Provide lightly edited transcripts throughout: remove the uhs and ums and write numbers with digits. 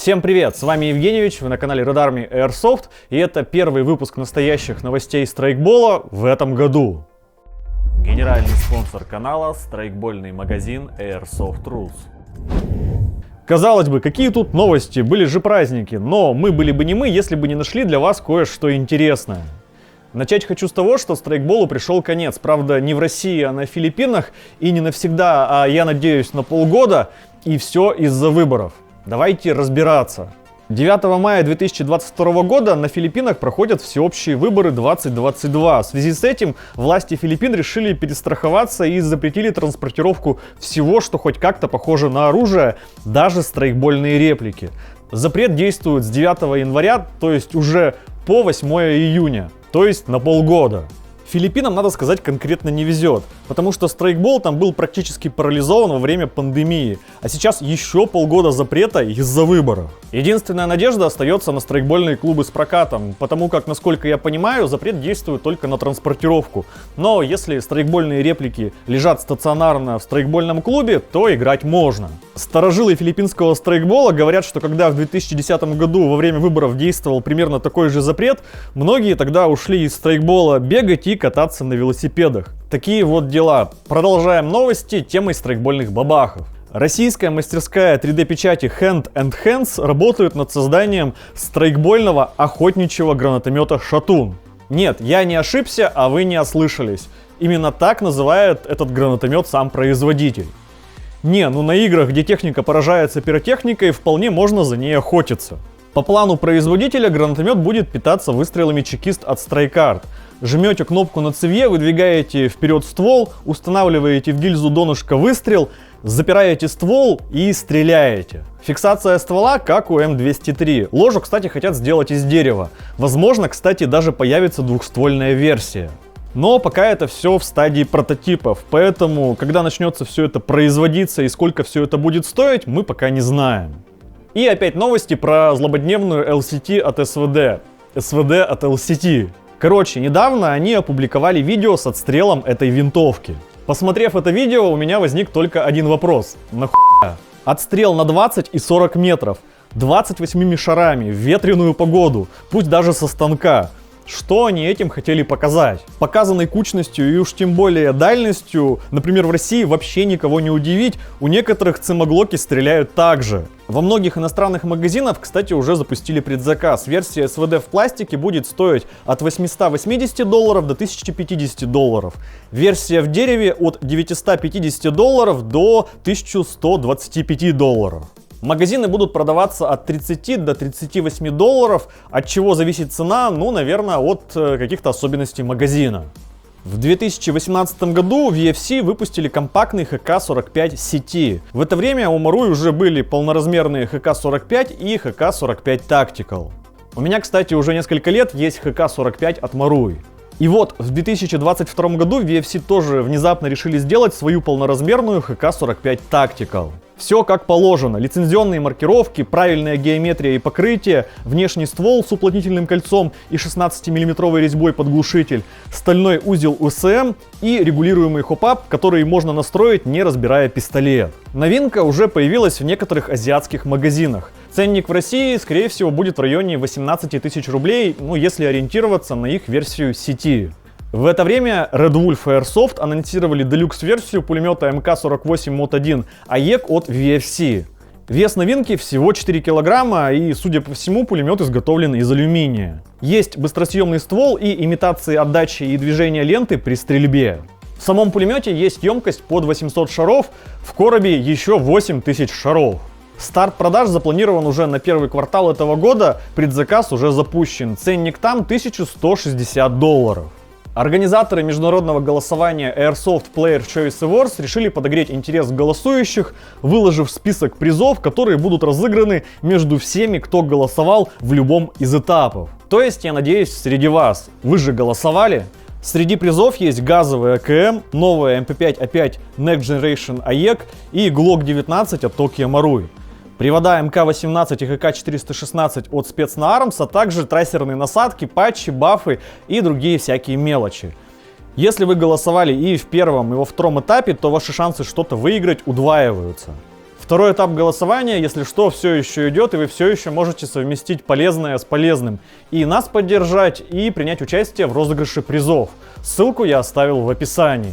Всем привет, с вами Евгеньевич, вы на канале Red Army Airsoft, и это первый выпуск настоящих новостей страйкбола в этом году. Генеральный спонсор канала — страйкбольный магазин Airsoft Rules. Казалось бы, какие тут новости, были же праздники, но мы были бы не мы, если бы не нашли для вас кое-что интересное. Начать хочу с того, что страйкболу пришел конец, правда не в России, а на Филиппинах, и не навсегда, а я надеюсь на полгода, и все из-за выборов. Давайте разбираться. 9 мая 2022 года на Филиппинах проходят всеобщие выборы 2022. В связи с этим власти Филиппин решили перестраховаться и запретили транспортировку всего, что хоть как-то похоже на оружие, даже страйкбольные реплики. Запрет действует с 9 января, то есть уже по 8 июня, то есть на полгода. Филиппинам, надо сказать, конкретно не везет, потому что страйкбол там был практически парализован во время пандемии, а сейчас еще полгода запрета из-за выборов. Единственная надежда остается на страйкбольные клубы с прокатом, потому как, насколько я понимаю, запрет действует только на транспортировку. Но если страйкбольные реплики лежат стационарно в страйкбольном клубе, то играть можно. Старожилы филиппинского страйкбола говорят, что когда в 2010 году во время выборов действовал примерно такой же запрет, многие тогда ушли из страйкбола бегать и кататься на велосипедах. Такие вот дела. Продолжаем новости темой страйкбольных бабахов. Российская мастерская 3D-печати Hand and Hands работает над созданием страйкбольного охотничьего гранатомета «Шатун». Нет, я не ошибся, а вы не ослышались. Именно так называет этот гранатомет сам производитель. Не, ну на играх, где техника поражается пиротехникой, вполне можно за ней охотиться. По плану производителя гранатомет будет питаться выстрелами чекист от StrikeArt. Жмете кнопку на цевье, выдвигаете вперед ствол, устанавливаете в гильзу донышка выстрел, запираете ствол и стреляете. Фиксация ствола как у М203. Ложу, кстати, хотят сделать из дерева. Возможно, кстати, даже появится двухствольная версия. Но пока это все в стадии прототипов, поэтому, когда начнется все это производиться и сколько все это будет стоить, мы пока не знаем. И опять новости про злободневную LCT от СВД. СВД от LCT. Короче, недавно они опубликовали видео с отстрелом этой винтовки. Посмотрев это видео, у меня возник только один вопрос. Нахуя? Отстрел на 20 и 40 метров, 28 шарами, в ветреную погоду, пусть даже со станка. Что они этим хотели показать? Показанной кучностью и уж тем более дальностью, например, в России вообще никого не удивить, у некоторых цимоглоки стреляют так же. Во многих иностранных магазинах, кстати, уже запустили предзаказ. Версия СВД в пластике будет стоить от $880 до $1050. Версия в дереве от $950 до $1125. Магазины будут продаваться от 30 до $38. От чего зависит цена? Ну, наверное, от каких-то особенностей магазина. В 2018 году в VFC выпустили компактный ХК-45 CT. В это время у Maruy уже были полноразмерные ХК-45 и ХК-45 Tactical. У меня, кстати, уже несколько лет есть ХК-45 от Maruy. И вот в 2022 году в VFC тоже внезапно решили сделать свою полноразмерную ХК-45 Tactical. Все как положено. Лицензионные маркировки, правильная геометрия и покрытие, внешний ствол с уплотнительным кольцом и 16-мм резьбой под глушитель, стальной узел УСМ и регулируемый хоп-ап, который можно настроить, не разбирая пистолет. Новинка уже появилась в некоторых азиатских магазинах. Ценник в России, скорее всего, будет в районе 18 тысяч рублей, ну если ориентироваться на их версию сети. В это время Red Wolf Airsoft анонсировали делюкс-версию пулемета МК-48 Mod-1 AEG от VFC. Вес новинки всего 4 килограмма, и, судя по всему, пулемет изготовлен из алюминия. Есть быстросъемный ствол и имитации отдачи и движения ленты при стрельбе. В самом пулемете есть емкость под 800 шаров, в коробе еще 8000 шаров. Старт продаж запланирован уже на первый квартал этого года, предзаказ уже запущен, ценник там $1160. Организаторы международного голосования Airsoft Player Choice Awards решили подогреть интерес голосующих, выложив список призов, которые будут разыграны между всеми, кто голосовал в любом из этапов. То есть, я надеюсь, среди вас. Вы же голосовали? Среди призов есть газовый АКМ, новая MP5A5 Next Generation AEG и Glock 19 от Tokyo Marui. Привода МК-18 и ХК-416 от Spetsnaz, а также трассерные насадки, патчи, бафы и другие всякие мелочи. Если вы голосовали и в первом, и во втором этапе, то ваши шансы что-то выиграть удваиваются. В Второй этап голосования, если что, все еще идет, и вы все еще можете совместить полезное с полезным. И нас поддержать, и принять участие в розыгрыше призов. Ссылку я оставил в описании.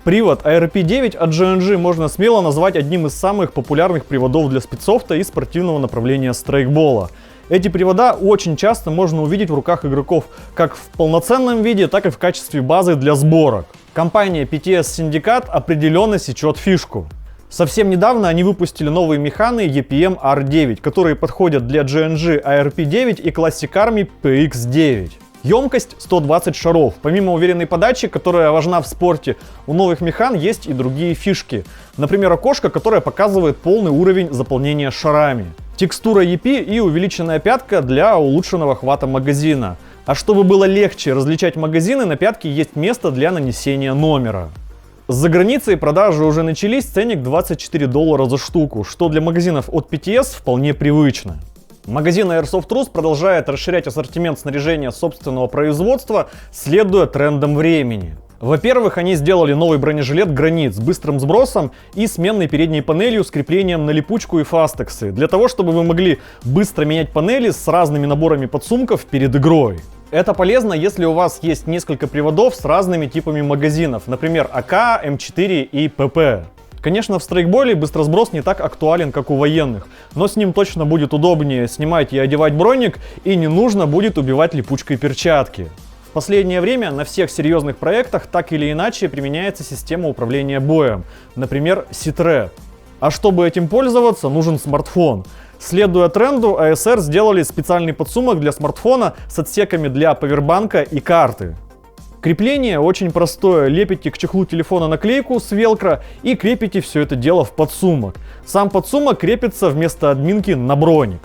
Привод ARP9 от G&G можно смело назвать одним из самых популярных приводов для спидсофта и спортивного направления страйкбола. Эти привода очень часто можно увидеть в руках игроков как в полноценном виде, так и в качестве базы для сборок. Компания PTS Syndicate определенно сечет фишку. Совсем недавно они выпустили новые механы EPM R9, которые подходят для G&G ARP9 и Classic Army PX9. Емкость 120 шаров. Помимо уверенной подачи, которая важна в спорте, у новых механ есть и другие фишки. Например, окошко, которое показывает полный уровень заполнения шарами. Текстура EP и увеличенная пятка для улучшенного хвата магазина. А чтобы было легче различать магазины, на пятке есть место для нанесения номера. За границей продажи уже начались, ценник $24 за штуку, что для магазинов от PTS вполне привычно. Магазин Airsoft Rus продолжает расширять ассортимент снаряжения собственного производства, следуя трендам времени. Во-первых, они сделали новый бронежилет Гранит с быстрым сбросом и сменной передней панелью с креплением на липучку и фастексы, для того, чтобы вы могли быстро менять панели с разными наборами подсумков перед игрой. Это полезно, если у вас есть несколько приводов с разными типами магазинов, например, АК, М4 и ПП. Конечно, в страйкболе быстросброс не так актуален, как у военных, но с ним точно будет удобнее снимать и одевать броник, и не нужно будет убивать липучкой перчатки. В последнее время на всех серьезных проектах так или иначе применяется система управления боем, например, SITREP. А чтобы этим пользоваться, нужен смартфон. Следуя тренду, ASR сделали специальный подсумок для смартфона с отсеками для павербанка и карты. Крепление очень простое. Лепите к чехлу телефона наклейку с велкро и крепите все это дело в подсумок. Сам подсумок крепится вместо админки на броник.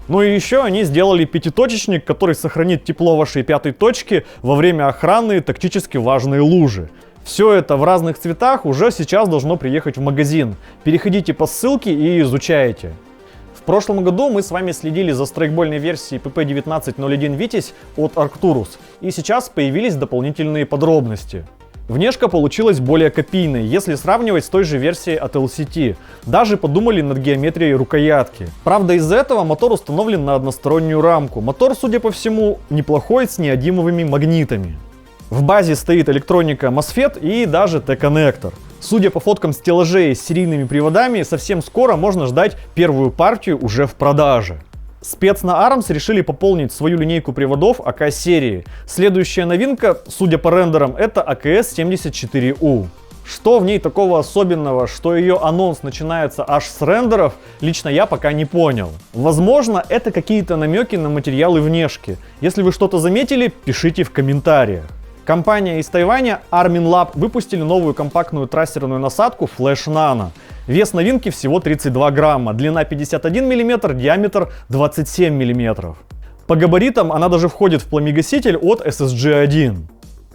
Ну и еще они сделали пятиточечник, который сохранит тепло вашей пятой точки во время охраны тактически важной лужи. Все это в разных цветах уже сейчас должно приехать в магазин. Переходите по ссылке и изучайте. В прошлом году мы с вами следили за страйкбольной версией PP1901 Витязь от Arcturus, и сейчас появились дополнительные подробности. Внешка получилась более копийной, если сравнивать с той же версией от LCT. Даже подумали над геометрией рукоятки. Правда, из-за этого мотор установлен на одностороннюю рамку. Мотор, судя по всему, неплохой, с неодимовыми магнитами. В базе стоит электроника MOSFET и даже T-коннектор. Судя по фоткам стеллажей с серийными приводами, совсем скоро можно ждать первую партию уже в продаже. Спец на ARMS решили пополнить свою линейку приводов АК-серии. Следующая новинка, судя по рендерам, это АКС-74У. Что в ней такого особенного, что ее анонс начинается аж с рендеров, лично я пока не понял. Возможно, это какие-то намеки на материалы внешки. Если вы что-то заметили, пишите в комментариях. Компания из Тайваня Armin Lab выпустили новую компактную трассерную насадку Flash Nano. Вес новинки всего 32 грамма, длина 51 мм, диаметр 27 мм. По габаритам она даже входит в пламегаситель от SSG-1.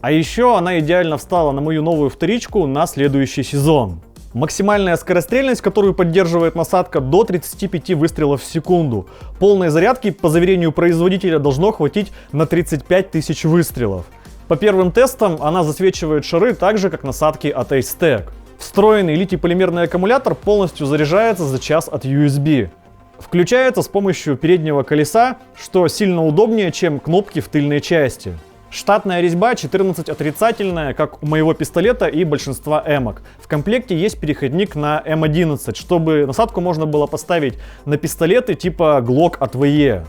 А еще она идеально встала на мою новую вторичку на следующий сезон. Максимальная скорострельность, которую поддерживает насадка, до 35 выстрелов в секунду. Полной зарядки, по заверению производителя, должно хватить на 35 тысяч выстрелов. По первым тестам она засвечивает шары так же, как насадки от Ace-Tech. Встроенный литий-полимерный аккумулятор полностью заряжается за час от USB. Включается с помощью переднего колеса, что сильно удобнее, чем кнопки в тыльной части. Штатная резьба 14 отрицательная, как у моего пистолета и большинства эмок. В комплекте есть переходник на М11, чтобы насадку можно было поставить на пистолеты типа Glock от VE.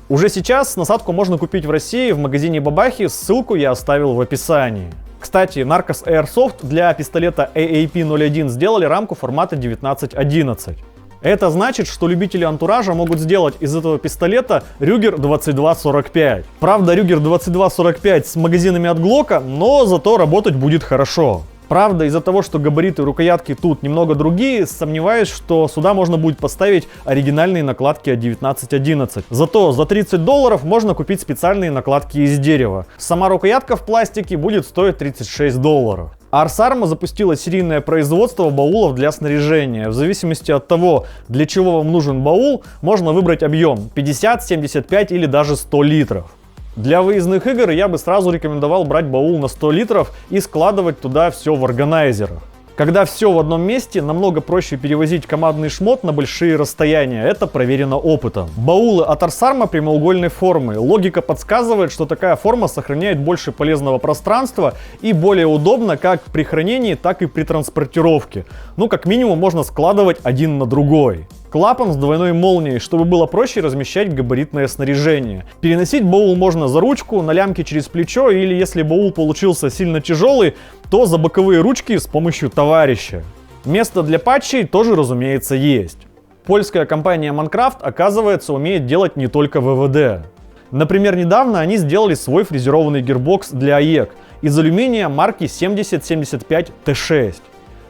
Уже сейчас насадку можно купить в России в магазине Бабахи, ссылку я оставил в описании. Кстати, Narcos Airsoft для пистолета AAP-01 сделали рамку формата 1911. Это значит, что любители антуража могут сделать из этого пистолета Ruger 2245. Правда, Ruger 2245 с магазинами от Глока, но зато работать будет хорошо. Правда, из-за того, что габариты рукоятки тут немного другие, сомневаюсь, что сюда можно будет поставить оригинальные накладки от 1911. Зато за $30 можно купить специальные накладки из дерева. Сама рукоятка в пластике будет стоить $36. Ars Arma запустила серийное производство баулов для снаряжения. В зависимости от того, для чего вам нужен баул, можно выбрать объем 50, 75 или даже 100 литров. Для выездных игр я бы сразу рекомендовал брать баул на 100 литров и складывать туда все в органайзерах. Когда все в одном месте, намного проще перевозить командный шмот на большие расстояния, это проверено опытом. Баулы от Арсарма прямоугольной формы. Логика подсказывает, что такая форма сохраняет больше полезного пространства и более удобно как при хранении, так и при транспортировке. Ну, как минимум, можно складывать один на другой. Клапан с двойной молнией, чтобы было проще размещать габаритное снаряжение. Переносить баул можно за ручку, на лямке через плечо, или если баул получился сильно тяжелый, то за боковые ручки с помощью товарища. Место для патчей тоже, разумеется, есть. Польская компания Minecraft, оказывается, умеет делать не только ВВД. Например, недавно они сделали свой фрезерованный гирбокс для АЕК из алюминия марки 7075T6.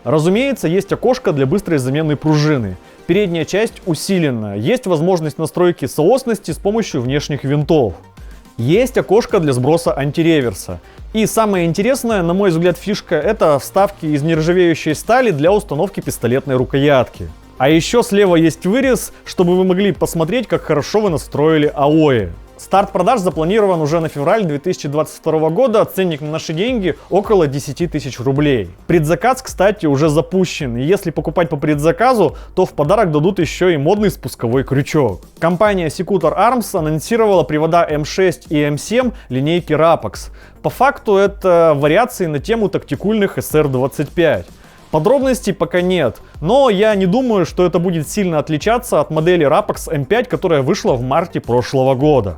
Разумеется, есть окошко для быстрой замены пружины. Передняя часть усилена. Есть возможность настройки соосности с помощью внешних винтов. Есть окошко для сброса антиреверса. И самое интересное, на мой взгляд, фишка — это вставки из нержавеющей стали для установки пистолетной рукоятки. А еще слева есть вырез, чтобы вы могли посмотреть, как хорошо вы настроили АОИ. Старт продаж запланирован уже на февраль 2022 года, ценник на наши деньги около 10 тысяч рублей. Предзаказ, кстати, уже запущен, и если покупать по предзаказу, то в подарок дадут еще и модный спусковой крючок. Компания Secutor Arms анонсировала привода M6 и M7 линейки Rapax. По факту это вариации на тему тактикульных SR-25. Подробностей пока нет, но я не думаю, что это будет сильно отличаться от модели Rapax M5, которая вышла в марте прошлого года.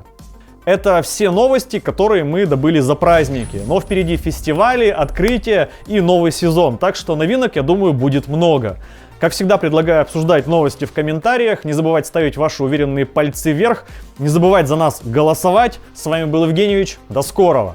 Это все новости, которые мы добыли за праздники, но впереди фестивали, открытия и новый сезон, так что новинок, я думаю, будет много. Как всегда, предлагаю обсуждать новости в комментариях, не забывать ставить ваши уверенные пальцы вверх, не забывать за нас голосовать. С вами был Евгеньевич, до скорого!